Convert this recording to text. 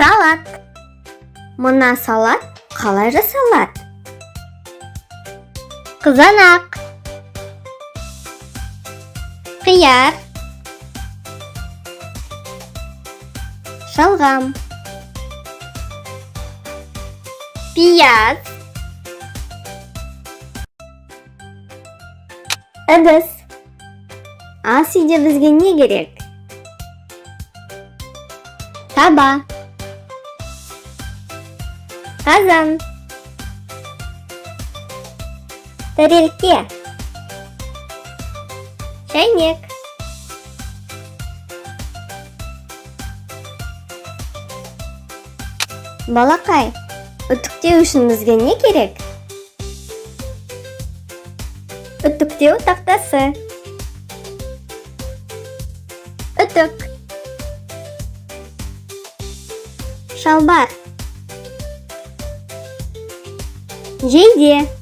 Салат. Мына салат қалай жасалады? Қызанақ, қияр, шалғам, пияз, ыдыс. Ас үйде бізге не керек? Таба, қазан, тарелке, шайнек. Балақай, үтіктеу үшін бізге не керек? Үтіктеу тақтасы, үтік, шалбар, жейде.